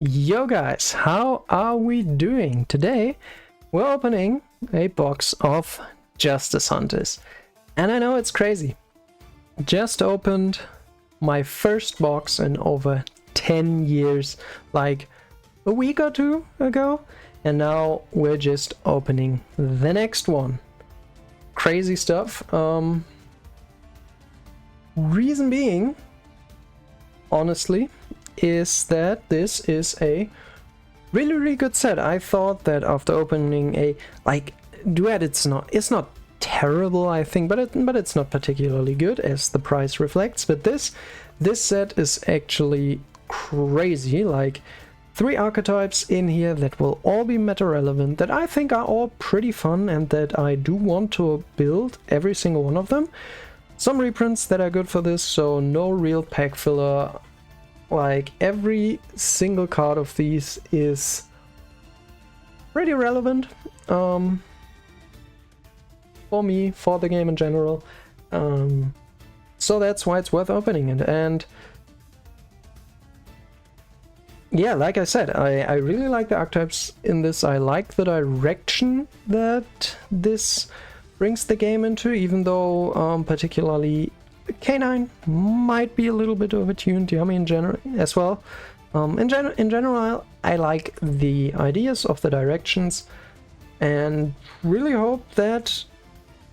Yo guys, how are we doing? Today we're opening a box of Justice Hunters. And I know it's crazy. Just opened my first box in over 10 years, like a week or two ago. And now we're just opening the next one. Crazy stuff. Reason being, honestly, is that this is a really good set. I thought that after opening a duet, it's not terrible, I think, but it's not particularly good, as the price reflects. But this set is actually crazy. Like 3 archetypes in here that will all be meta relevant, that I think are all pretty fun, and that I do want to build every single one of them. Some reprints that are good for this, so no real pack filler. Like every single card of these is pretty relevant for me, for the game in general. So that's why it's worth opening it. And yeah, like I said, I really like the archetypes in this. I like the direction that this brings the game into, even though particularly K9 might be a little bit overtuned, Yummy in general as well. In general, I like the ideas of the directions and really hope that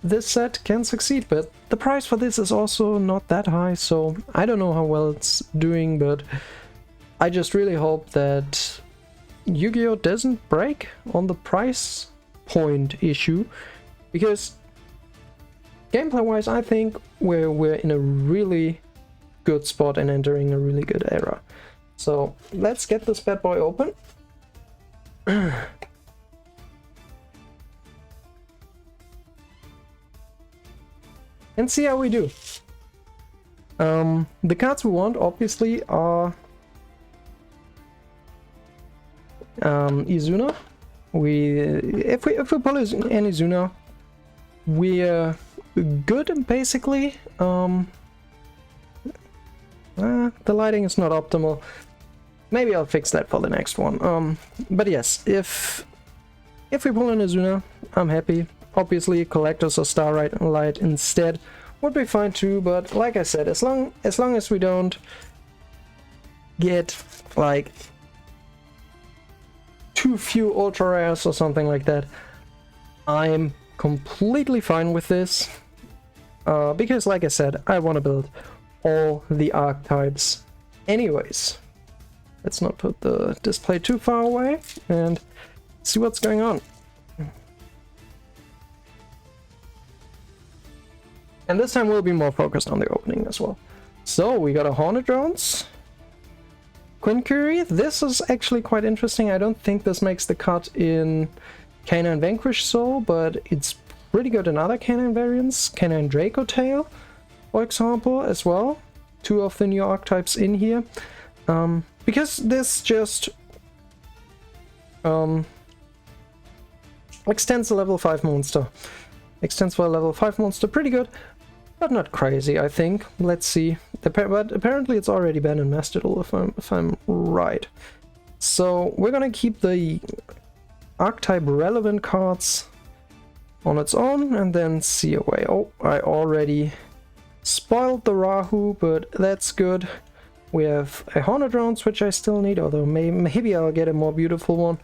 this set can succeed. But the price for this is also not that high, so I don't know how well it's doing, but I just really hope that Yugioh doesn't break on the price point issue, because gameplay-wise, I think we're in a really good spot and entering a really good era. So let's get this bad boy open. And see how we do. The cards we want, obviously, are Izuna. If we pull an Izuna, we're good, basically. The lighting is not optimal. Maybe I'll fix that for the next one. But yes, if we pull an Izuna, I'm happy. Obviously, Collectors or Starlight instead would be fine too. But like I said, as long as we don't get like too few ultra rares or something like that, I'm completely fine with this. Because like I said, I want to build all the archetypes anyways. Let's not put the display too far away and see what's going on. And this time we'll be more focused on the opening as well. So we got a Hornet Drones, Quincurie. This is actually quite interesting. I don't think this makes the cut in K9 Vanquish Soul, but it's pretty good in other K9 variants. K9 Draco Tail, for example, as well. 2 of the new archetypes in here. Because this just extends the level 5 monster. Extends for a level 5 monster pretty good, but not crazy, I think. Let's see. But apparently it's already banned in Mastodon, if I'm right. So we're gonna keep the archetype relevant cards on its own and then see away. Oh, I already spoiled the Rahu, but that's good. We have a Hornet Drones, which I still need, although maybe I'll get a more beautiful one.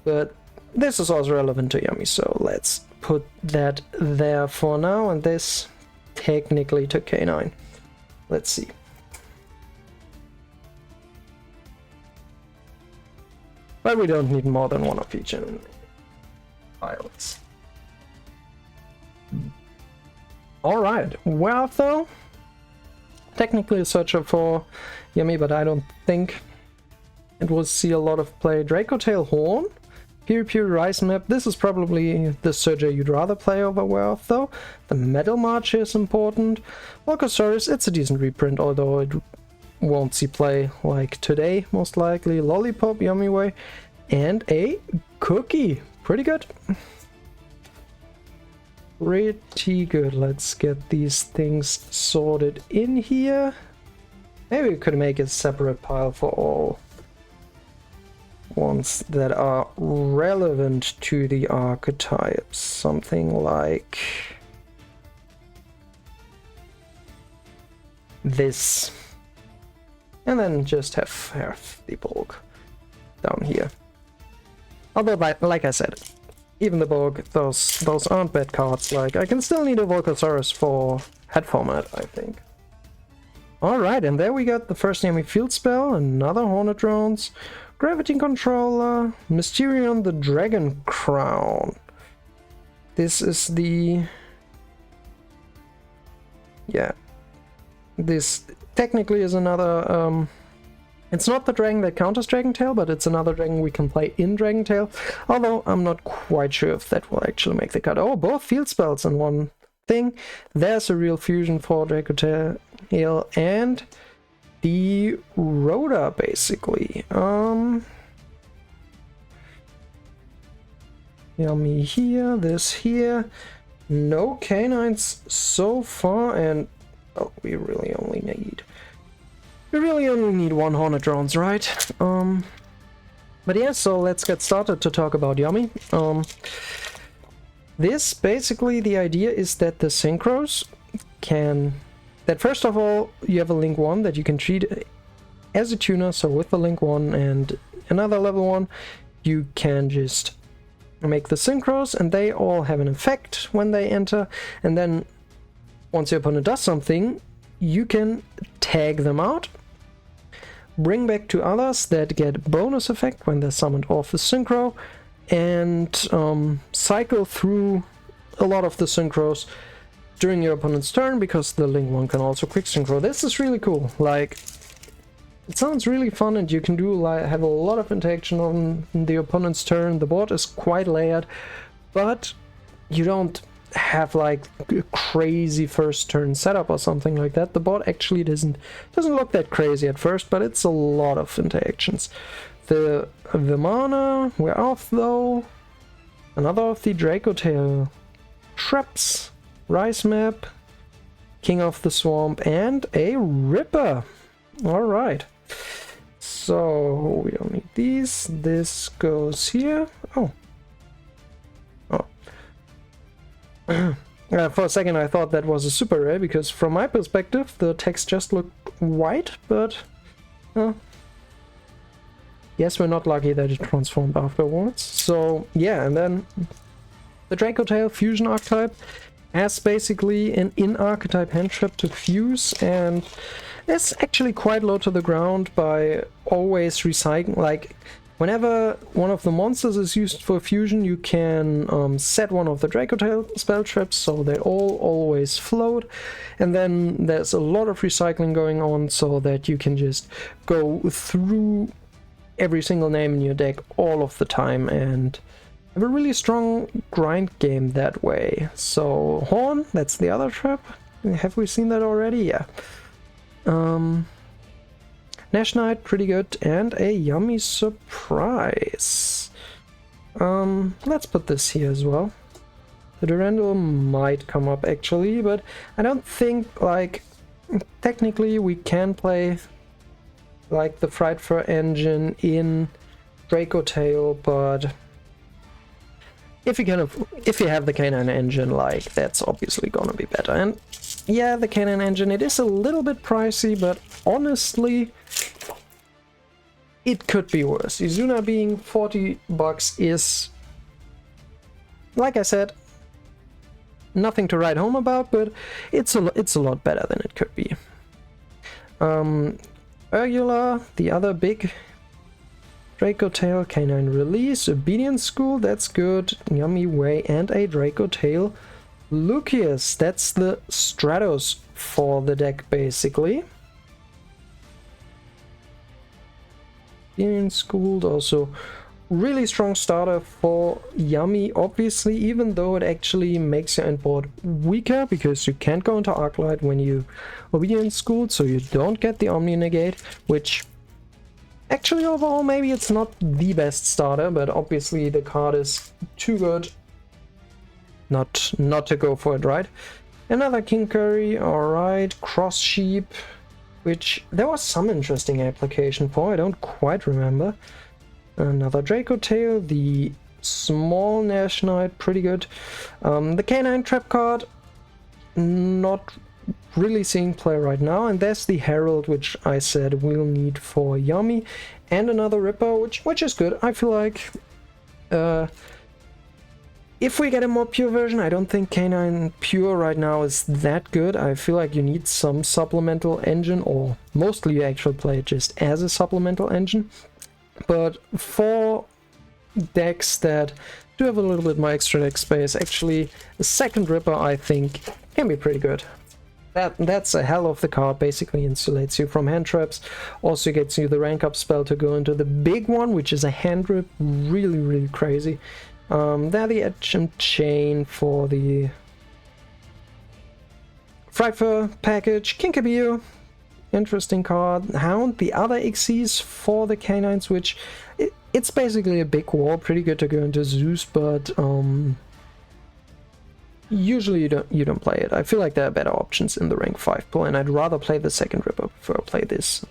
But this is also relevant to Yummy, so let's put that there for now. And this technically to K9. Let's see. But we don't need more than one of each in pilots. Alright, well though, technically a searcher for Yummy, but I don't think it will see a lot of play. Draco Tail Horn, Pure Rise map. This is probably the searcher you'd rather play over Werewolf though. The Metal March is important. Volcosaurus, it's a decent reprint, although it won't see play like today, most likely. Lollipop, Yummy Way, and a Cookie. Pretty good. Pretty good. Let's get these things sorted in here. Maybe we could make a separate pile for all ones that are relevant to the archetypes. Something like this. And then just have the bulk down here. Although, like I said, even the bulk, those aren't bad cards. Like, I can still need a Volcasaurus for head format, I think. Alright, and there we got the first Yami field spell, another Hornet Drones, Gravity Controller, Mysterion the Dragon Crown. This is the... yeah. This technically is another... it's not the dragon that counters Dragon Tail, but it's another dragon we can play in Dragon Tail. Although I'm not quite sure if that will actually make the cut. Oh, both field spells in one thing. There's a real fusion for Draco Tail and the Rhoda, basically. Yummy here, this here. No canines so far, and oh, we really only need one Hornet Drones, right? But yeah, so let's get started to talk about Yummy. This, basically, the idea is that the synchros can... that first of all, you have a Link 1 that you can treat as a tuner, so with the Link 1 and another level 1, you can just make the synchros, and they all have an effect when they enter, and then once your opponent does something, you can tag them out, bring back two others that get bonus effect when they're summoned off the synchro, and cycle through a lot of the synchros during your opponent's turn, because the Link 1 can also quick synchro. This is really cool. Like, it sounds really fun, and you can do have a lot of interaction on the opponent's turn. The board is quite layered, but you don't have like a crazy first turn setup or something like that. The board actually doesn't look that crazy at first, but it's a lot of interactions. The mana, we're off though. Another of the Draco Tail traps, Rice Map, King of the Swamp, and a Ripper. Alright. So we don't need these. This goes here. Oh. For a second I thought that was a super rare, because from my perspective the text just looked white, but yes, we're not lucky that it transformed afterwards. So yeah, and then the Draco Tail fusion archetype has basically an in-archetype hand trap to fuse, and it's actually quite low to the ground by always recycling. Like, whenever one of the monsters is used for fusion, you can set one of the Draco Tail spell traps, so they all always float. And then there's a lot of recycling going on, so that you can just go through every single name in your deck all of the time and have a really strong grind game that way. So Horn, that's the other trap. Have we seen that already? Yeah. Nash Knight, pretty good, and a Yummy Surprise. Let's put this here as well. The Durandal might come up actually, but I don't think, like, technically we can play like the Fright Fur engine in Draco Tail, but if you have the Canine engine, like, that's obviously gonna be better. And yeah, the Canine engine, it is a little bit pricey, but honestly, it could be worse. Izuna being 40 bucks is, like I said, nothing to write home about, but it's a lot better than it could be. Urgula, the other big Draco Tail, Canine Release, Obedience School, that's good, Yummy Way, and a Draco Tail Lucius. That's the Stratos for the deck, basically. Obedience School, also really strong starter for Yummy, obviously, even though it actually makes your end board weaker, because you can't go into Arclight when you Obedience School, so you don't get the Omni Negate, which actually overall maybe it's not the best starter, but obviously the card is too good not to go for it, right? Another King Curry, alright, Cross Sheep, which there was some interesting application for, I don't quite remember. Another Draco Tail, the small Nash Knight, pretty good. The Canine Trap card, not really seeing play right now, and there's the Herald, which I said we'll need for Yummy, and another Ripper, which is good. I feel like if we get a more pure version, I don't think Canine Pure right now is that good. I feel like you need some supplemental engine, or mostly you actually play it just as a supplemental engine. But for decks that do have a little bit more extra deck space, actually the second Ripper I think can be pretty good. That's a hell of the card, basically insulates you from hand traps, also gets you the rank up spell to go into the big one, which is a hand rip, really crazy. They're the Edge and Chain for the Frightfur package. Kinkabir, interesting card. Hound, the other Xyz for the Canines, which it's basically a big wall, pretty good to go into Zeus, but usually you don't play it. I feel like there are better options in the rank 5 pool, and I'd rather play the second Ripper before I play this.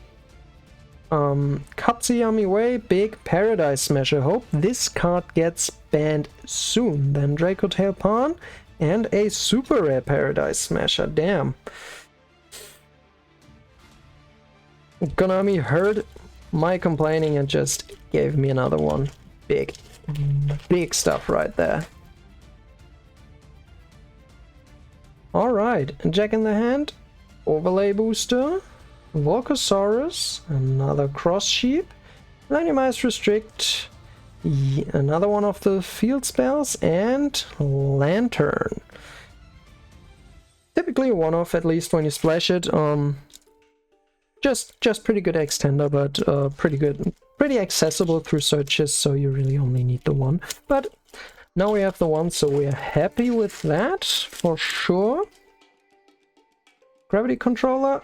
Katsuyami Way, big Paradise Smasher. Hope this card gets banned soon. Then Draco Tail Pawn and a super rare Paradise Smasher. Damn. Konami heard my complaining and just gave me another one. Big stuff right there. Alright, Jack in the Hand, Overlay Booster, Volcasaurus, another Cross Sheep, Lanimise Restrict, another one of the field spells, and Lantern. Typically a one-off, at least when you splash it. Just pretty good extender, but pretty good, pretty accessible through searches, so you really only need the one. But now we have the one, so we're happy with that for sure. Gravity Controller,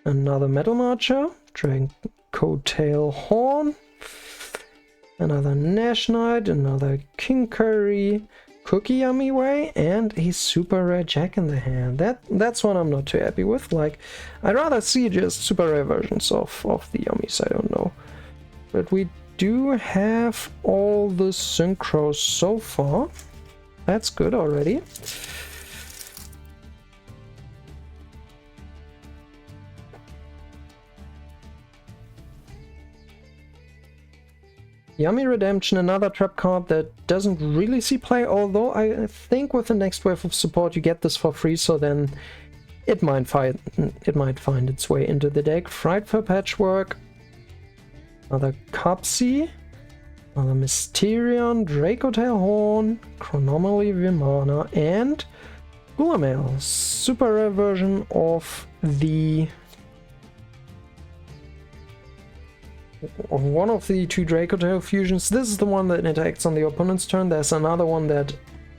another Metal Marcher, Draco Tail Horn, another Nash Knight, another King Curry, Cookie Yummy Way, and a super rare Jack in the Hand. That's one I'm not too happy with. Like, I'd rather see just super rare versions of the Yummies, I don't know. But we do have all the synchros so far. That's good already. Yummy Redemption, another trap card that doesn't really see play, although I think with the next wave of support you get this for free, so then it might find its way into the deck. Frightfur Patchwork, another Cupsy, another Mysterion, Draco Tail Horn, Chronomaly Vimana, and Gulamail, super rare version of one of the two Draco Tail fusions. This is the one that attacks on the opponent's turn. There's another one that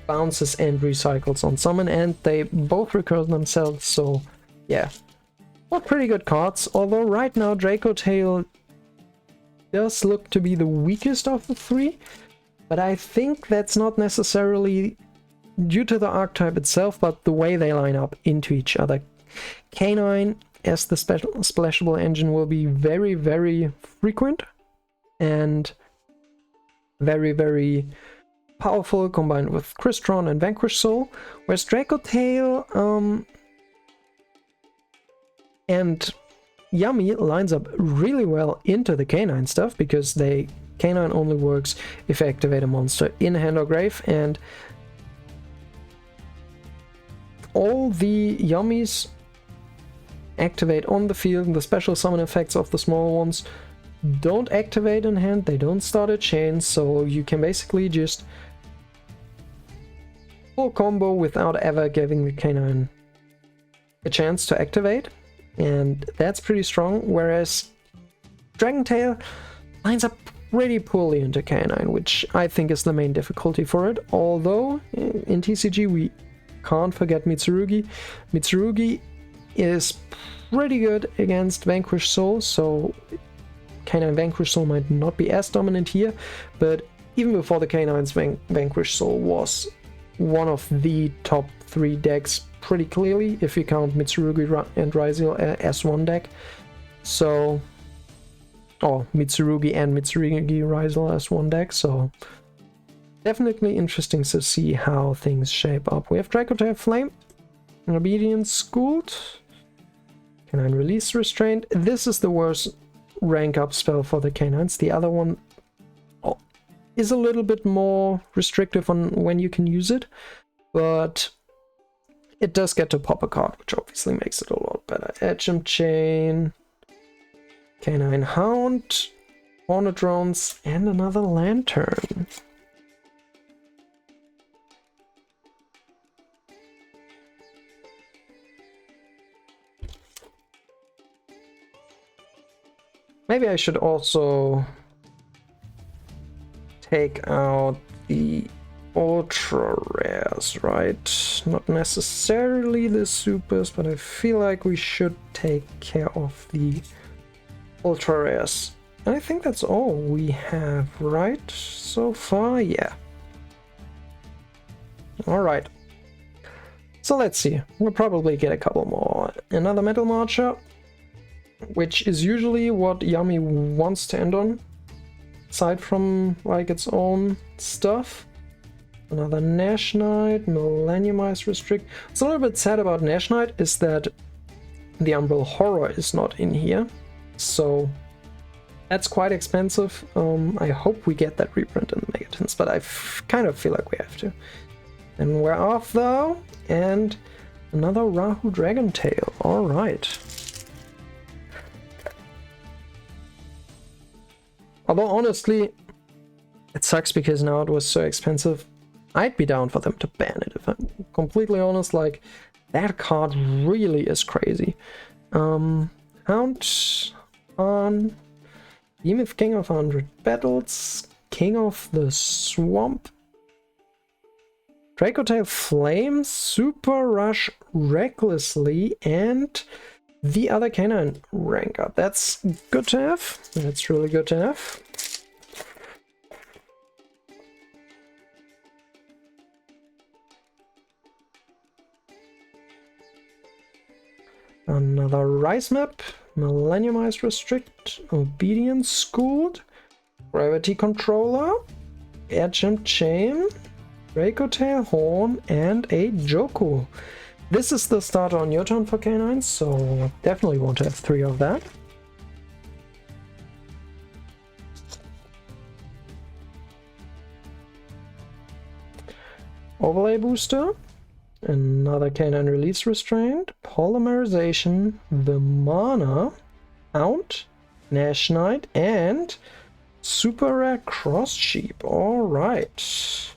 bounces and recycles on summon, and they both recur themselves, so yeah. Not pretty good cards, although right now Draco Tail does look to be the weakest of the three, but I think that's not necessarily due to the archetype itself, but the way they line up into each other. Canine as the splashable engine will be very frequent and very powerful, combined with Crystron and Vanquish Soul, whereas Draco Tail and Yummy lines up really well into the Canine stuff, because Canine only works if you activate a monster in hand or grave, and all the Yummies activate on the field, and the special summon effects of the smaller ones don't activate in hand, they don't start a chain, so you can basically just full combo without ever giving the Canine a chance to activate, and that's pretty strong, whereas Dragon Tail lines up pretty poorly into Canine, which I think is the main difficulty for it, although in TCG we can't forget Mitsurugi. Mitsurugi is pretty good against Vanquish Soul, so Canine Vanquish Soul might not be as dominant here, but even before the Canines, Vanquish Soul was one of the top 3 decks pretty clearly, if you count Mitsurugi and Ryzeal as one deck. So Oh, Mitsurugi and Mitsurugi Riser as one deck, so definitely interesting to see how things shape up. We have Dracotail Flame, Obedience Schooled, Canine Release Restraint. This is the worst rank up spell for the canines. The other one is a little bit more restrictive on when you can use it, but it does get to pop a card, which obviously makes it a lot better. Edgem Chain, Canine Hound, Hornet Drones, and another Lantern. Maybe I should also take out the ultra rares, right? Not necessarily the supers, but I feel like we should take care of the ultra rares. I think that's all we have, right? So far, yeah. Alright. So let's see. We'll probably get a couple more. Another Metal Marcher, which is usually what Yami wants to end on, aside from like its own stuff. Another Nash Knight, Millenniumize Restrict. What's a little bit sad about Nash Knight is that the Umbral Horror is not in here, so that's quite expensive. I hope we get that reprint in the Megatons, but I kind of feel like we have to. And we're off though, and another Rahu Dragontail. Alright. Although honestly, it sucks because now it was so expensive. I'd be down for them to ban it, if I'm completely honest. Like, that card really is crazy. Hound on Behemoth, King of 100 Battles, King of the Swamp, Dracotail Flame, Super Rush Recklessly, and the other canine rank up. That's good to have. That's really good to have. Another Rise Map, Millenniumize Restrict, Obedience Schooled, Gravity Controller, Edgem Chain, Dracotail Horn, and a Joku. This is the starter on your turn for canines, so definitely want to have 3 of that. Overlay Booster, another Canine Release Restraint, Polymerization, the Mana, Hound, Nash Knight, and Super Rare Cross Sheep. Alright.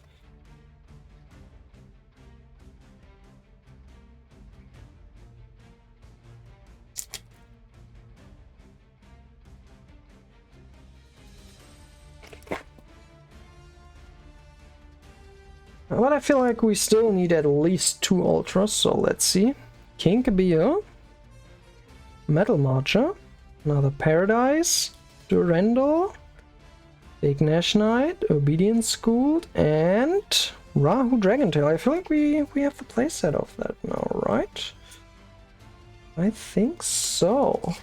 But I feel like we still need at least 2 ultras, so let's see. King Kabir, Metal Marcher, another Paradise, Durandal, Big Nash Knight, Obedience Schooled, and Rahu Dragontail. I feel like we have the playset of that now, right? I think so.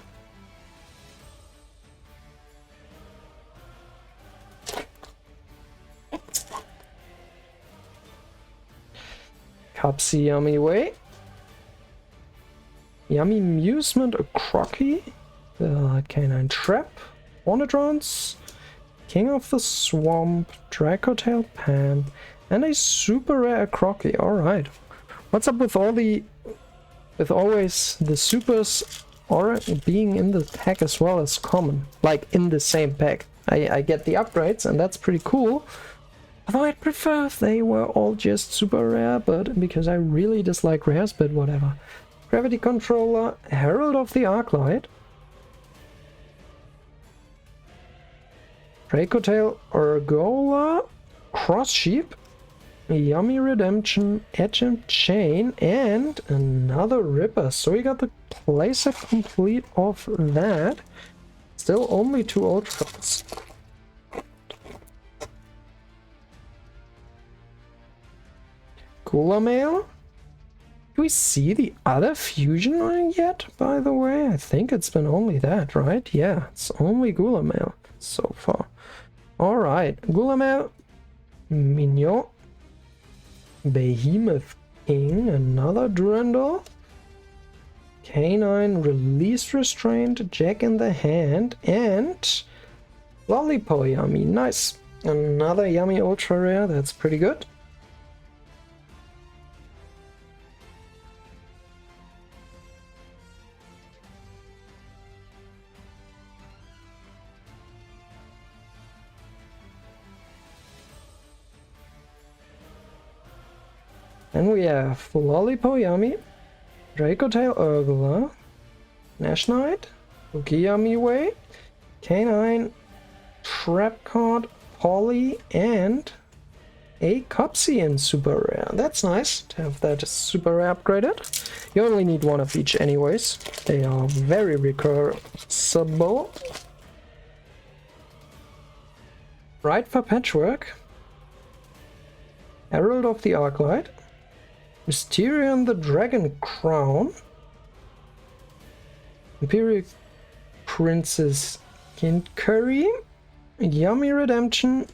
Cupsy Yummy Way. Yummy Amusement, a Crocky. The Canine Trap. Hornetrons. King of the Swamp. Dracotail Pan. And a super rare Crocky. Alright. What's up with all the... with always the supers or being in the pack as well as common? Like in the same pack. I get the upgrades and that's pretty cool. Although I'd prefer if they were all just super rare, but because I really dislike rares, but whatever. Gravity Controller, Herald of the Arclight, Dracotail Urgola, Cross Sheep, Yummy Redemption, Edgem Chain, and another Ripper. So we got the playset complete of that. Still only 2 ultras. Cooler Mail, we see the other fusion one yet, by the way? I think it's been only that, right? Yeah, it's only Gulamail so far. Alright, Gulamail, Mignon, Behemoth King, another Durandal, Canine, Release Restraint, Jack in the Hand, and Lollipop Yummy. Nice. Another Yummy Ultra Rare, that's pretty good. And we have Lollipop Yummy, Dracotail Urgler, Nash Knight, Yugioh Way, Canine, Trap Card, Polly, and a Copsian Super Rare. That's nice to have that Super Rare upgraded. You only need one of each anyways. They are very recursable. Right for Patchwork, Herald of the Arclight, Mysterion the Dragon Crown, Imperial Princess Kincurry, Yummy Redemption,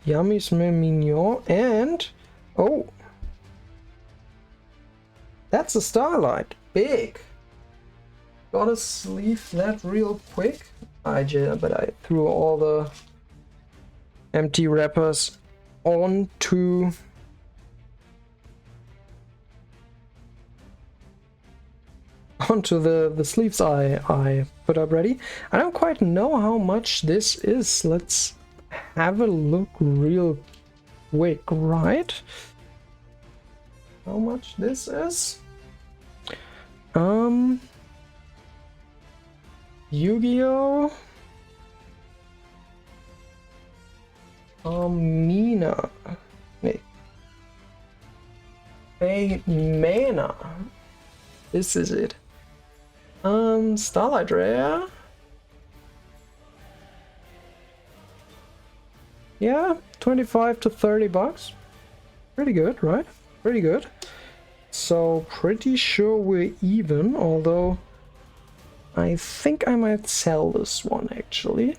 Yummy Mignon, and oh, that's a Starlight. Big. Gotta sleeve that real quick. But I threw all the empty wrappers onto the sleeves I put up ready. I don't quite know how much this is. Let's have a look real quick, right? How much this is? Yugioh, Mina, Mana. This is it. Starlight Rare. Yeah, 25 to 30 bucks. Pretty good, right? Pretty good. So pretty sure we're even, although I think I might sell this one actually.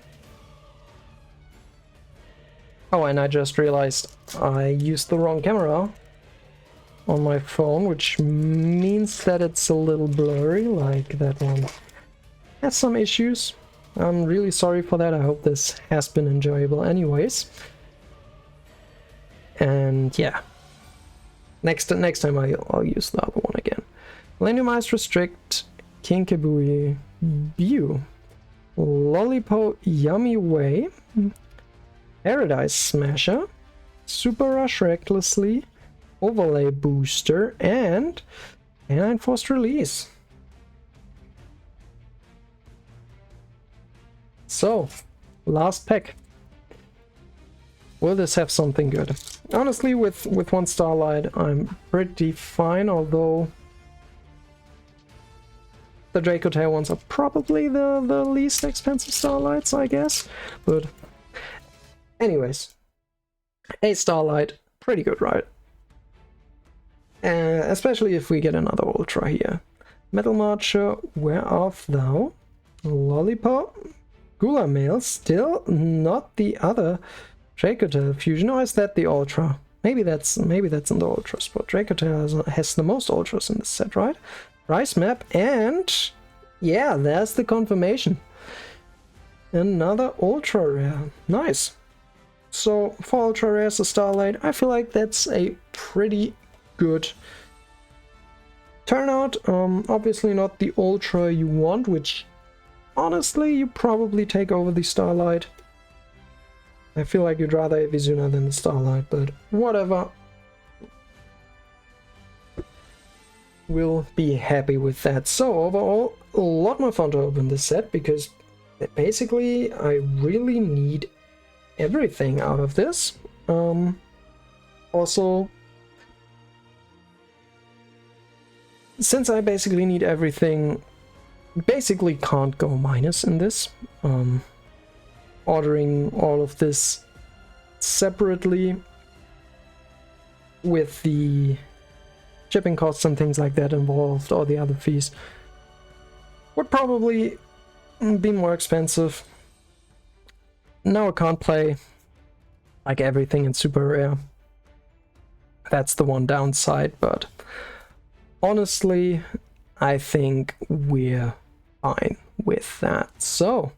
Oh, and I just realized I used the wrong camera on my phone, which means that it's a little blurry, like that one has some issues. I'm really sorry for that. I hope this has been enjoyable anyways. And yeah, next time I'll use the other one again. Millenniumized Restrict, Kinkabui, Bew, Lollipop Yummy Way, Paradise Smasher, Super Rush Recklessly, Overlay Booster, and Canine Forced Release. So, last pack. Will this have something good? Honestly, with one Starlight, I'm pretty fine, although the Dracotail ones are probably the least expensive Starlights, I guess. But anyways, a Starlight, pretty good, right? Especially if we get another Ultra here. Metal Marcher, Where Art Thou? Lollipop, Gulamail, still not the other Dracotail fusion, or is that the Ultra? Maybe that's in the Ultra spot. Dracotail has the most Ultras in this set, right? Rice Map, and yeah, there's the confirmation. Another Ultra Rare. Nice. So for Ultra Rares, a Starlight, I feel like that's a pretty good turnout. Obviously not the Ultra you want, which honestly you probably take over the Starlight. I feel like you'd rather a Vizuna than the Starlight, but whatever. We'll be happy with that. So overall, a lot more fun to open this set, because basically I really need everything out of this. Also, since I basically need everything, basically can't go minus in this. Ordering all of this separately with the shipping costs and things like that involved, or the other fees, would probably be more expensive. Now I can't play like everything in super rare. That's the one downside, but honestly, I think we're fine with that. So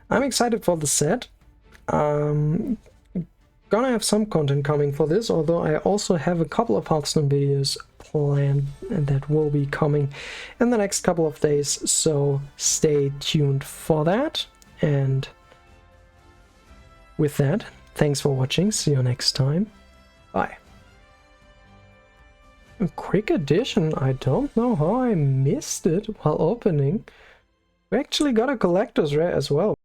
I'm excited for the set. Gonna have some content coming for this, although I also have a couple of Hearthstone videos planned and that will be coming in the next couple of days, so stay tuned for that. And with that, thanks for watching, see you next time, bye. A quick addition, I don't know how I missed it while opening. We actually got a collector's rare as well.